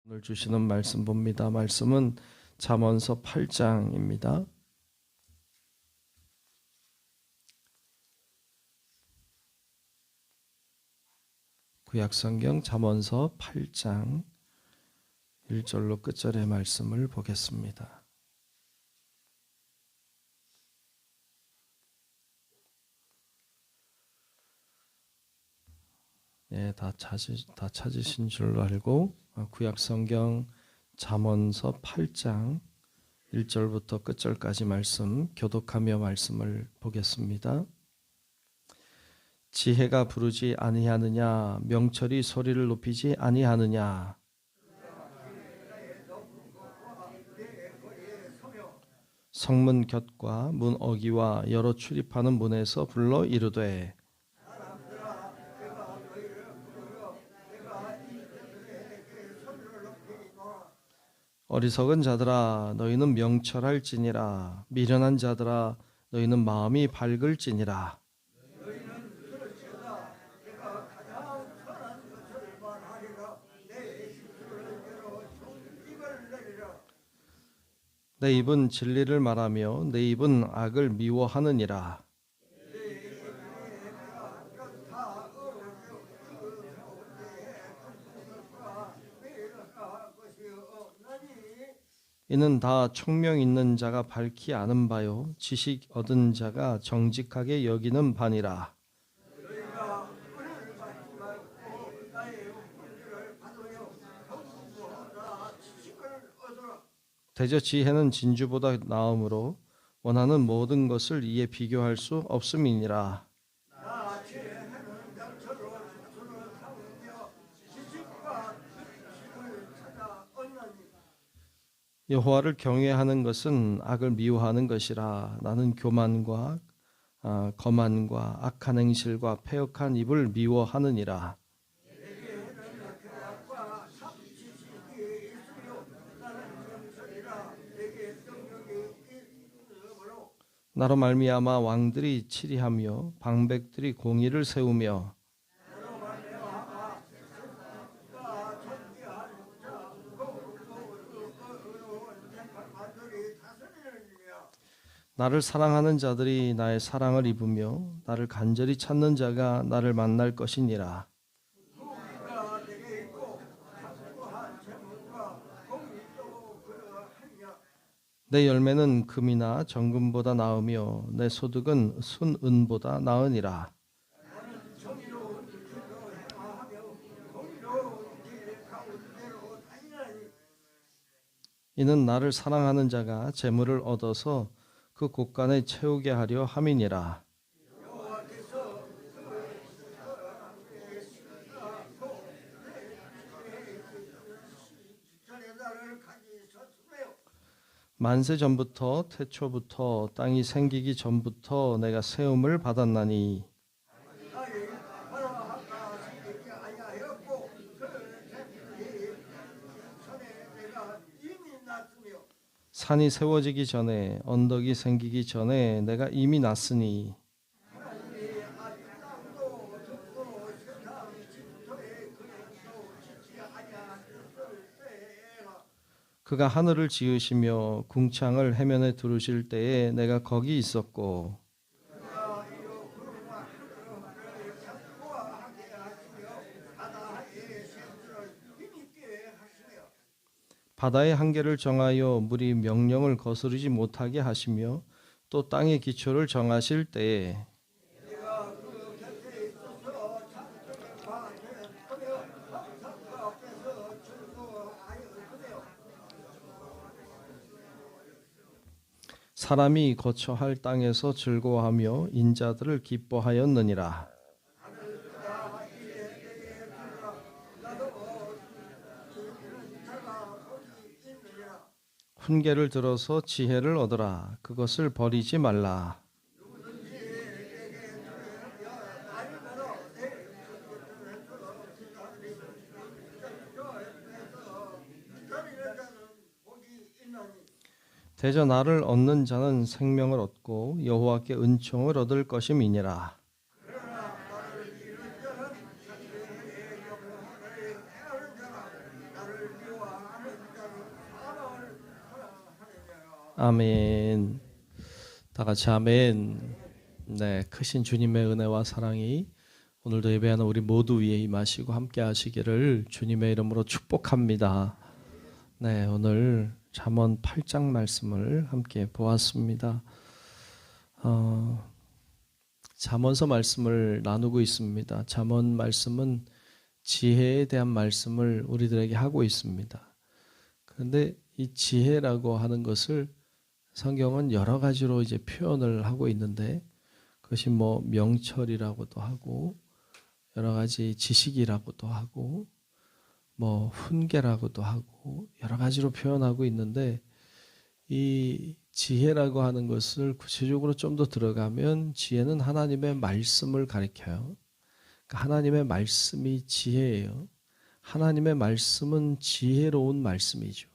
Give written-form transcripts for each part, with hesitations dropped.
오늘 주시는 말씀 봅니다. 말씀은 잠언서 8장입니다. 구약성경 잠언서 8장 1절로 끝절의 말씀을 보겠습니다. 다 찾으신 줄로 알고 구약성경 잠언서 8장 1절부터 끝절까지 말씀 교독하며 말씀을 보겠습니다. 지혜가 부르지 아니하느냐, 명철이 소리를 높이지 아니하느냐. 성문 곁과 문 어기와 여러 출입하는 문에서 불러 이르되 어리석은 자들아 너희는 명철할지니라. 미련한 자들아 너희는 마음이 밝을지니라. 내 입은 진리를 말하며 내 입은 악을 미워하느니라. 이는 다 총명 있는 자가 밝히 아는 바요 지식 얻은 자가 정직하게 여기는 바니라. 대저 지혜는 진주보다 나음으로 원하는 모든 것을 이에 비교할 수 없음이니라. 여호와를 경외하는 것은 악을 미워하는 것이라. 나는 교만과 거만과 악한 행실과 패역한 입을 미워하느니라. 나로 말미암아 왕들이 치리하며 방백들이 공의를 세우며 나를 사랑하는 자들이 나의 사랑을 입으며 나를 간절히 찾는 자가 나를 만날 것이니라. 내 열매는 금이나 정금보다 나으며 내 소득은 순은보다 나으니라. 이는 나를 사랑하는 자가 재물을 얻어서 그 곳간에 채우게 하려 함이니라. 만세 전부터 태초부터 땅이 생기기 전부터 내가 세움을 받았나니 산이 세워지기 전에 언덕이 생기기 전에 내가 이미 났으니 그가 하늘을 지으시며 궁창을 해면에 두르실 때에 내가 거기 있었고 바다의 한계를 정하여 물이 명령을 거스르지 못하게 하시며 또 땅의 기초를 정하실 때에 사람이 거처할 땅에서 즐거워하며 인자들을 기뻐하였느니라. 훈계를 들어서 지혜를 얻으라. 그것을 버리지 말라. 대저 나를 얻는 자는 생명을 얻고 여호와께 은총을 얻을 것임이니라. 아멘. 다 같이 아멘. 네, 크신 주님의 은혜와 사랑이 오늘도 예배하는 우리 모두 위에 임하시고 함께 하시기를 주님의 이름으로 축복합니다. 네, 오늘 잠언 8장 말씀을 함께 보았습니다. 잠언서 말씀을 나누고 있습니다. 잠언 말씀은 지혜에 대한 말씀을 우리들에게 하고 있습니다. 그런데 이 지혜라고 하는 것을 성경은 여러 가지로 이제 표현을 하고 있는데 그것이 뭐 명철이라고도 하고 여러 가지 지식이라고도 하고 뭐 훈계라고도 하고 여러 가지로 표현하고 있는데 이 지혜라고 하는 것을 구체적으로 좀 더 들어가면 지혜는 하나님의 말씀을 가리켜요. 그러니까 하나님의 말씀이 지혜예요. 하나님의 말씀은 지혜로운 말씀이죠.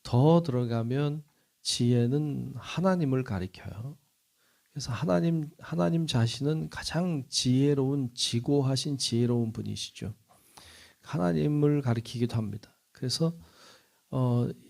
더 들어가면 지혜는 하나님을 가리켜요. 그래서 하나님 자신은 가장 지혜로운, 지고하신 지혜로운 분이시죠. 하나님을 가리키기도 합니다. 그래서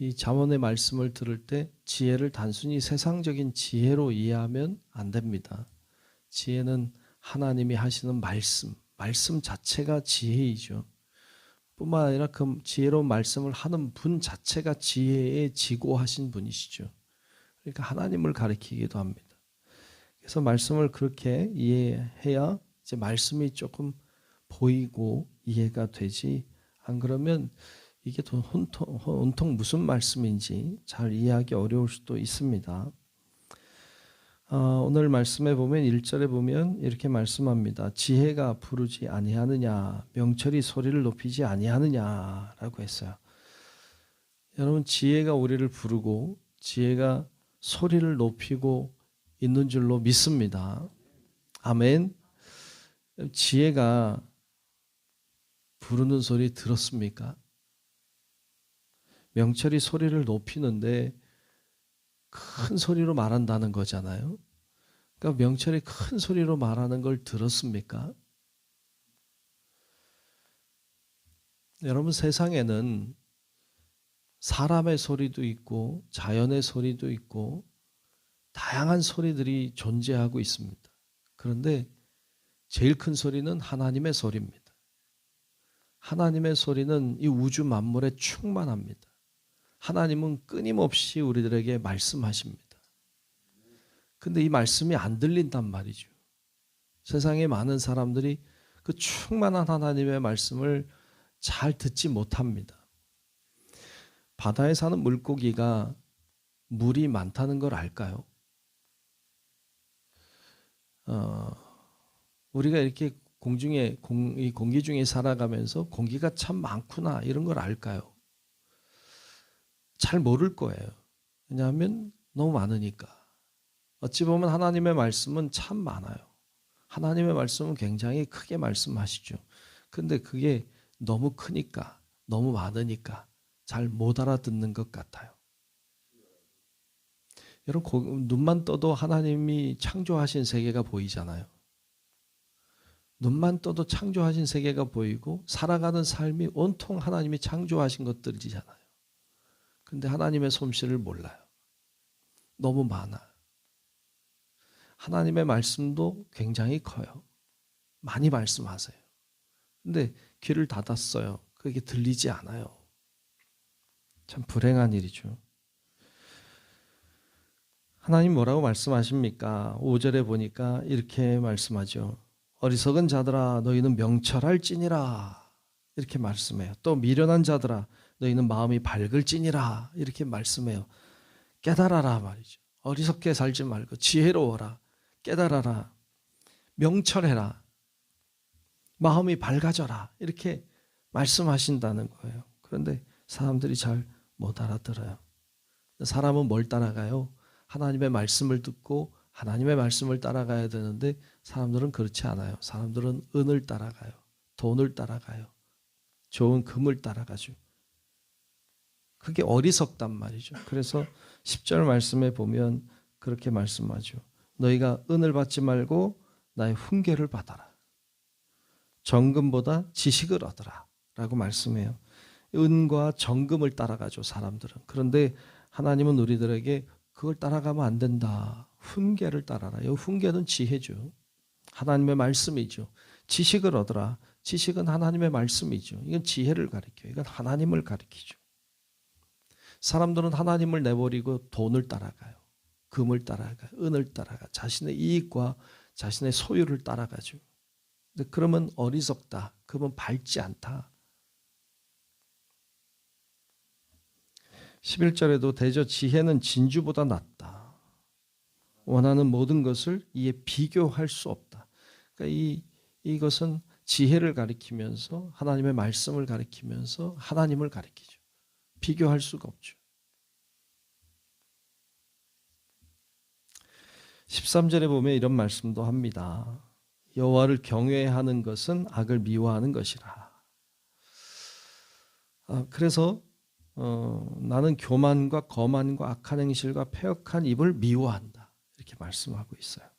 이 잠언의 말씀을 들을 때 지혜를 단순히 세상적인 지혜로 이해하면 안 됩니다. 지혜는 하나님이 하시는 말씀 자체가 지혜이죠. 뿐만 아니라 그 지혜로운 말씀을 하는 분 자체가 지혜에 지고하신 분이시죠. 그러니까 하나님을 가리키기도 합니다. 그래서 말씀을 그렇게 이해해야 이제 말씀이 조금 보이고 이해가 되지, 안 그러면 이게 온통 무슨 말씀인지 잘 이해하기 어려울 수도 있습니다. 오늘 말씀에 보면 1절에 보면 이렇게 말씀합니다. 지혜가 부르지 아니하느냐, 명철이 소리를 높이지 아니하느냐라고 했어요. 여러분, 지혜가 우리를 부르고 지혜가 소리를 높이고 있는 줄로 믿습니다. 아멘. 지혜가 부르는 소리 들었습니까? 명철이 소리를 높이는데 큰 소리로 말한다는 거잖아요. 그러니까 명철이 큰 소리로 말하는 걸 들었습니까? 여러분, 세상에는 사람의 소리도 있고 자연의 소리도 있고 다양한 소리들이 존재하고 있습니다. 그런데 제일 큰 소리는 하나님의 소리입니다. 하나님의 소리는 이 우주 만물에 충만합니다. 하나님은 끊임없이 우리들에게 말씀하십니다. 근데 이 말씀이 안 들린단 말이죠. 세상에 많은 사람들이 그 충만한 하나님의 말씀을 잘 듣지 못합니다. 바다에 사는 물고기가 물이 많다는 걸 알까요? 우리가 이렇게 이 공기 중에 살아가면서 공기가 참 많구나 이런 걸 알까요? 잘 모를 거예요. 왜냐하면 너무 많으니까. 어찌 보면 하나님의 말씀은 참 많아요. 하나님의 말씀은 굉장히 크게 말씀하시죠. 근데 그게 너무 크니까, 너무 많으니까 잘 못 알아듣는 것 같아요. 여러분, 눈만 떠도 하나님이 창조하신 세계가 보이잖아요. 눈만 떠도 창조하신 세계가 보이고 살아가는 삶이 온통 하나님이 창조하신 것들이잖아요. 근데 하나님의 솜씨를 몰라요. 너무 많아요. 하나님의 말씀도 굉장히 커요. 많이 말씀하세요. 근데 귀를 닫았어요. 그게 들리지 않아요. 참 불행한 일이죠. 하나님 뭐라고 말씀하십니까? 5절에 보니까 이렇게 말씀하죠. 어리석은 자들아 너희는 명철할지니라 이렇게 말씀해요. 또 미련한 자들아 너희는 마음이 밝을지니라 이렇게 말씀해요. 깨달아라 말이죠. 어리석게 살지 말고 지혜로워라. 깨달아라. 명철해라. 마음이 밝아져라. 이렇게 말씀하신다는 거예요. 그런데 사람들이 잘 못 알아들어요. 사람은 뭘 따라가요? 하나님의 말씀을 듣고 하나님의 말씀을 따라가야 되는데 사람들은 그렇지 않아요. 사람들은 은을 따라가요. 돈을 따라가요. 좋은 금을 따라가죠. 그게 어리석단 말이죠. 그래서 10절 말씀에 보면 그렇게 말씀하죠. 너희가 은을 받지 말고 나의 훈계를 받아라. 정금보다 지식을 얻어라 라고 말씀해요. 은과 정금을 따라가죠, 사람들은. 그런데 하나님은 우리들에게 그걸 따라가면 안 된다. 훈계를 따라라. 이 훈계는 지혜죠. 하나님의 말씀이죠. 지식을 얻으라. 지식은 하나님의 말씀이죠. 이건 지혜를 가리켜요. 이건 하나님을 가리키죠. 사람들은 하나님을 내버리고 돈을 따라가요. 금을 따라가, 은을 따라가, 자신의 이익과 자신의 소유를 따라가죠. 근데 그러면 어리석다. 그러면 밝지 않다. 11절에도 대저 지혜는 진주보다 낫다. 원하는 모든 것을 이에 비교할 수 없다. 그러니까 이것은 지혜를 가리키면서 하나님의 말씀을 가리키면서 하나님을 가리키죠. 비교할 수가 없죠. 13절에 보면 이런 말씀도 합니다. 여호와를 경외하는 것은 악을 미워하는 것이라. 그래서 나는 교만과 거만과 악한 행실과 패역한 입을 미워한다. 이렇게 말씀하고 있어요.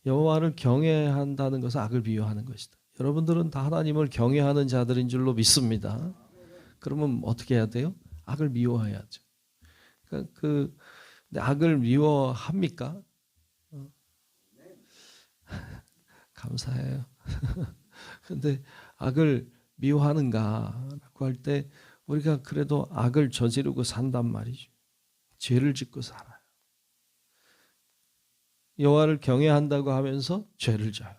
여호와를 경외한다는 것은 악을 미워하는 것이다. 여러분들은 다 하나님을 경외하는 자들인 줄로 믿습니다. 그러면 어떻게 해야 돼요? 악을 미워해야죠. 근데 악을 미워합니까? 감사해요. 근데 악을 미워하는가라고 할 때 우리가 그래도 악을 저지르고 산단 말이죠. 죄를 짓고 살아요. 여호와를 경외한다고 하면서 죄를 져요.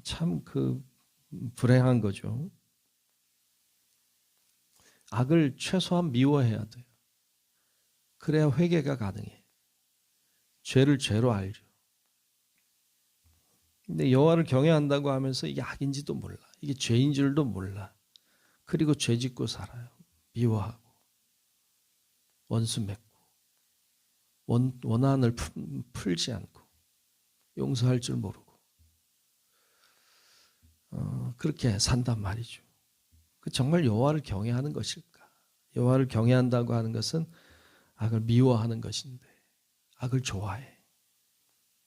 참 불행한 거죠. 악을 최소한 미워해야 돼요. 그래야 회개가 가능해요. 죄를 죄로 알죠. 근데 여호와를 경외한다고 하면서 이게 악인지도 몰라. 이게 죄인 줄도 몰라. 그리고 죄 짓고 살아요. 미워하고 원수 맺고 원한을 풀지 않고 용서할 줄 모르고 그렇게 산단 말이죠. 정말 여호와를 경외하는 것일까? 여호와를 경외한다고 하는 것은 악을 미워하는 것인데 악을 좋아해.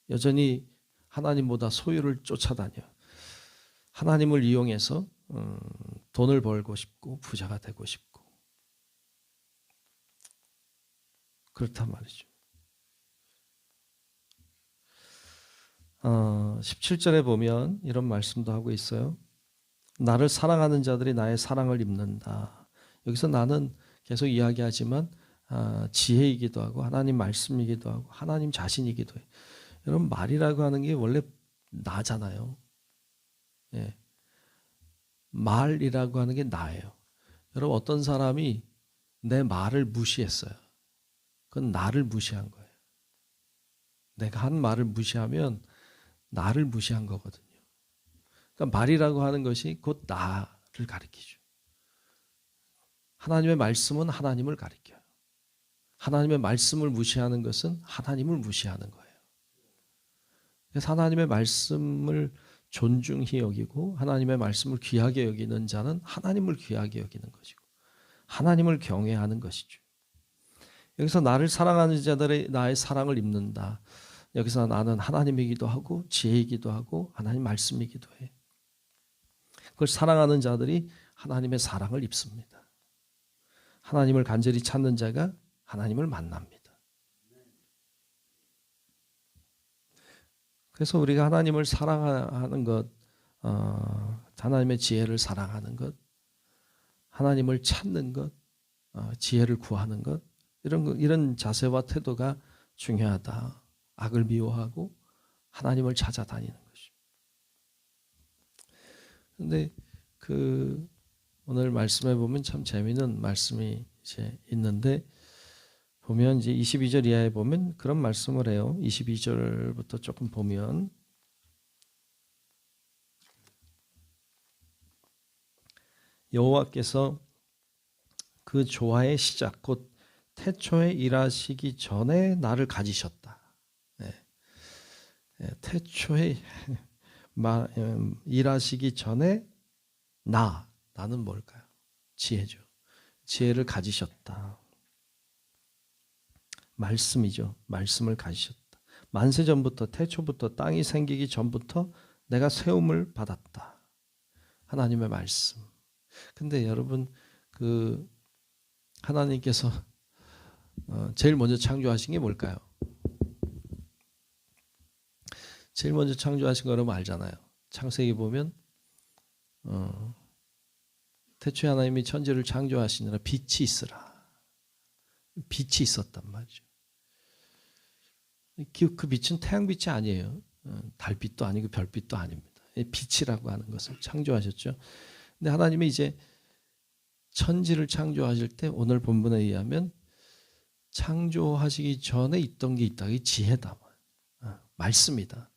여전히 하나님보다 소유를 쫓아다녀. 하나님을 이용해서 돈을 벌고 싶고 부자가 되고 싶고 그렇단 말이죠. 17절에 보면 이런 말씀도 하고 있어요. 나를 사랑하는 자들이 나의 사랑을 입는다. 여기서 나는 계속 이야기하지만 지혜이기도 하고 하나님 말씀이기도 하고 하나님 자신이기도 해요. 여러분 말이라고 하는 게 원래 나잖아요. 예. 말이라고 하는 게 나예요. 여러분 어떤 사람이 내 말을 무시했어요. 그건 나를 무시한 거예요. 내가 한 말을 무시하면 나를 무시한 거거든요. 그러니까 말이라고 하는 것이 곧 나를 가리키죠. 하나님의 말씀은 하나님을 가리켜요. 하나님의 말씀을 무시하는 것은 하나님을 무시하는 거예요. 그래서 하나님의 말씀을 존중히 여기고 하나님의 말씀을 귀하게 여기는 자는 하나님을 귀하게 여기는 것이고 하나님을 경외하는 것이죠. 여기서 나를 사랑하는 자들의 나의 사랑을 입는다. 여기서 나는 하나님이기도 하고 지혜이기도 하고 하나님 말씀이기도 해. 그걸 사랑하는 자들이 하나님의 사랑을 입습니다. 하나님을 간절히 찾는 자가 하나님을 만납니다. 그래서 우리가 하나님을 사랑하는 것, 하나님의 지혜를 사랑하는 것, 하나님을 찾는 것, 지혜를 구하는 것, 이런 자세와 태도가 중요하다. 악을 미워하고 하나님을 찾아다니는 것이죠. 그런데 오늘 말씀해 보면 참 재미있는 말씀이 이제 있는데 보면 이제 22절 이하에 보면 그런 말씀을 해요. 22절부터 조금 보면 여호와께서 그 조화의 시작 곧 태초에 일하시기 전에 나를 가지셨다. 태초에 일하시기 전에 나는 뭘까요? 지혜죠. 지혜를 가지셨다. 말씀이죠. 말씀을 가지셨다. 만세 전부터 태초부터 땅이 생기기 전부터 내가 세움을 받았다. 하나님의 말씀. 근데 여러분 하나님께서 제일 먼저 창조하신 게 뭘까요? 제일 먼저 창조하신 거 여러분 알잖아요. 창세기 보면 태초에 하나님이 천지를 창조하시느라 빛이 있으라. 빛이 있었단 말이죠. 그 빛은 태양빛이 아니에요. 달빛도 아니고 별빛도 아닙니다. 빛이라고 하는 것을 창조하셨죠. 근데 하나님이 이제 천지를 창조하실 때 오늘 본문에 의하면 창조하시기 전에 있던 게 있다. 이 지혜다. 말씀이다.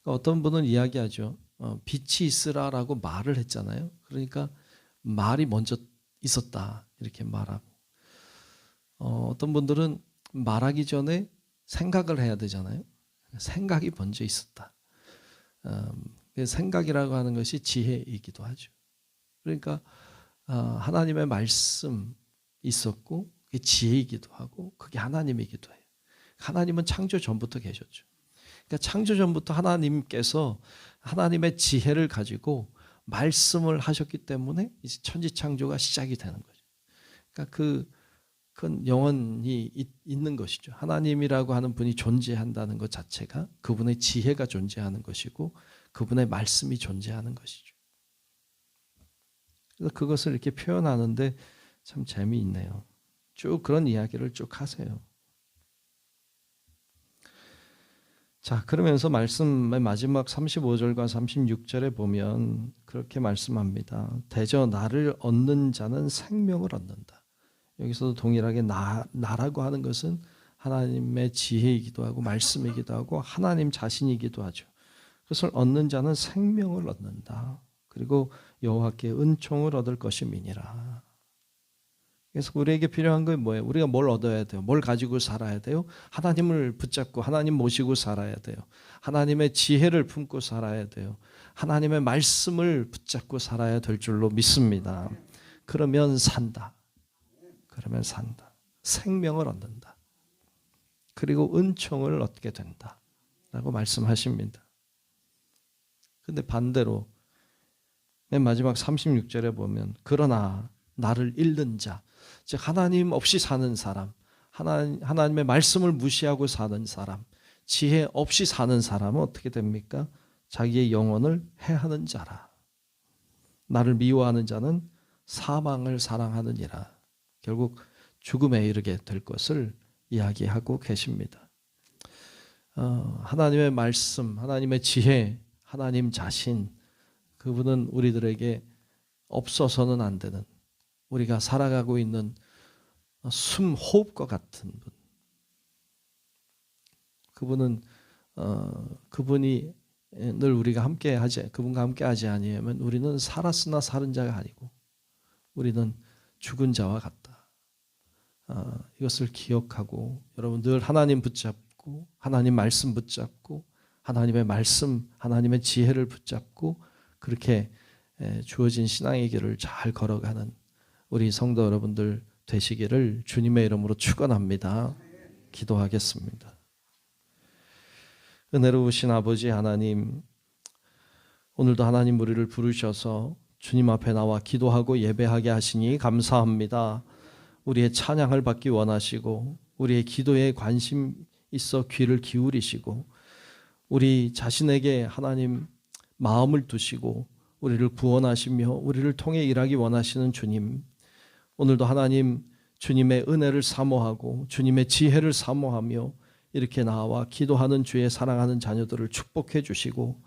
그러니까 어떤 분은 이야기하죠. 빛이 있으라라고 말을 했잖아요. 그러니까 말이 먼저 있었다. 이렇게 말하고. 어떤 분들은 말하기 전에 생각을 해야 되잖아요. 생각이 먼저 있었다. 생각이라고 하는 것이 지혜이기도 하죠. 그러니까 하나님의 말씀 있었고 그게 지혜이기도 하고 그게 하나님이기도 해요. 하나님은 창조 전부터 계셨죠. 그러니까 창조 전부터 하나님께서 하나님의 지혜를 가지고 말씀을 하셨기 때문에 이제 천지 창조가 시작이 되는 거죠. 그러니까 그건 영원히 있는 것이죠. 하나님이라고 하는 분이 존재한다는 것 자체가 그분의 지혜가 존재하는 것이고 그분의 말씀이 존재하는 것이죠. 그래서 그것을 이렇게 표현하는데 참 재미있네요. 쭉 그런 이야기를 쭉 하세요. 자, 그러면서 말씀의 마지막 35절과 36절에 보면 그렇게 말씀합니다. 대저 나를 얻는 자는 생명을 얻는다. 여기서도 동일하게 나라고 하는 것은 하나님의 지혜이기도 하고 말씀이기도 하고 하나님 자신이기도 하죠. 그것을 얻는 자는 생명을 얻는다. 그리고 여호와께 은총을 얻을 것임이니라. 그래서 우리에게 필요한 건 뭐예요? 우리가 뭘 얻어야 돼요? 뭘 가지고 살아야 돼요? 하나님을 붙잡고 하나님 모시고 살아야 돼요. 하나님의 지혜를 품고 살아야 돼요. 하나님의 말씀을 붙잡고 살아야 될 줄로 믿습니다. 그러면 산다. 그러면 산다. 생명을 얻는다. 그리고 은총을 얻게 된다. 라고 말씀하십니다. 근데 반대로 맨 마지막 36절에 보면 그러나 나를 잃는 자, 즉 하나님 없이 사는 사람, 하나님의 말씀을 무시하고 사는 사람, 지혜 없이 사는 사람은 어떻게 됩니까? 자기의 영혼을 해하는 자라. 나를 미워하는 자는 사망을 사랑하느니라. 결국 죽음에 이르게 될 것을 이야기하고 계십니다. 하나님의 말씀, 하나님의 지혜, 하나님 자신, 그분은 우리들에게 없어서는 안 되는, 우리가 살아가고 있는 숨 호흡과 같은 분. 그분은 그분이 늘 우리가 그분과 함께하지 아니하면 우리는 살았으나 사는 자가 아니고 우리는 죽은 자와 같다. 이것을 기억하고 여러분 늘 하나님 붙잡고 하나님 말씀 붙잡고 하나님의 말씀, 하나님의 지혜를 붙잡고 그렇게 주어진 신앙의 길을 잘 걸어가는 우리 성도 여러분들 되시기를 주님의 이름으로 축원합니다. 기도하겠습니다. 은혜로우신 아버지 하나님, 오늘도 하나님 우리를 부르셔서 주님 앞에 나와 기도하고 예배하게 하시니 감사합니다. 우리의 찬양을 받기 원하시고 우리의 기도에 관심 있어 귀를 기울이시고 우리 자신에게 하나님 마음을 두시고 우리를 구원하시며 우리를 통해 일하기 원하시는 주님, 오늘도 하나님 주님의 은혜를 사모하고 주님의 지혜를 사모하며 이렇게 나와 기도하는 주의 사랑하는 자녀들을 축복해 주시고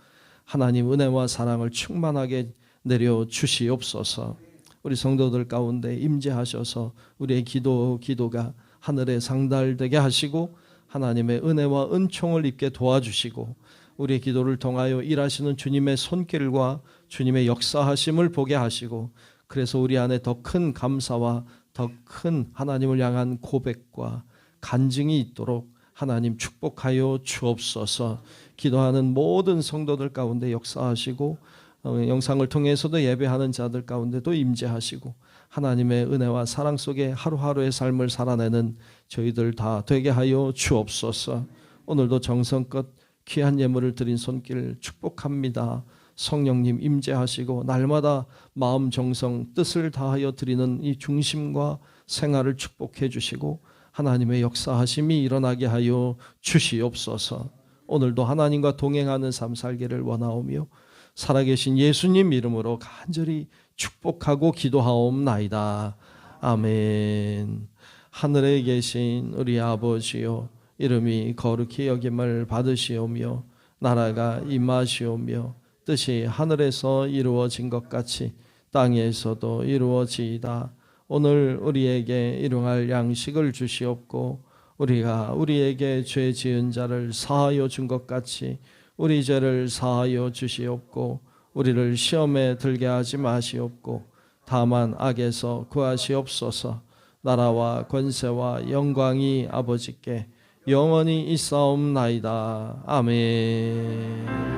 하나님 은혜와 사랑을 충만하게 내려 주시옵소서. 우리 성도들 가운데 임재하셔서 우리의 기도가 하늘에 상달되게 하시고 하나님의 은혜와 은총을 입게 도와주시고 우리의 기도를 통하여 일하시는 주님의 손길과 주님의 역사하심을 보게 하시고 그래서 우리 안에 더 큰 감사와 더 큰 하나님을 향한 고백과 간증이 있도록 하나님 축복하여 주옵소서. 기도하는 모든 성도들 가운데 역사하시고 영상을 통해서도 예배하는 자들 가운데도 임재하시고 하나님의 은혜와 사랑 속에 하루하루의 삶을 살아내는 저희들 다 되게 하여 주옵소서. 오늘도 정성껏 귀한 예물을 드린 손길 축복합니다. 성령님 임재하시고 날마다 마음 정성 뜻을 다하여 드리는 이 중심과 생활을 축복해 주시고 하나님의 역사하심이 일어나게 하여 주시옵소서. 오늘도 하나님과 동행하는 삶 살기를 원하오며 살아계신 예수님 이름으로 간절히 축복하고 기도하옵나이다. 아멘. 하늘에 계신 우리 아버지요, 이름이 거룩히 여김을 받으시오며 나라가 임하시오며 뜻이 하늘에서 이루어진 것 같이 땅에서도 이루어지이다. 오늘 우리에게 일용할 양식을 주시옵고 우리가 우리에게 죄 지은 자를 사하여 준 것 같이 우리 죄를 사하여 주시옵고 우리를 시험에 들게 하지 마시옵고 다만 악에서 구하시옵소서. 나라와 권세와 영광이 아버지께 영원히 있사옵나이다. 아멘.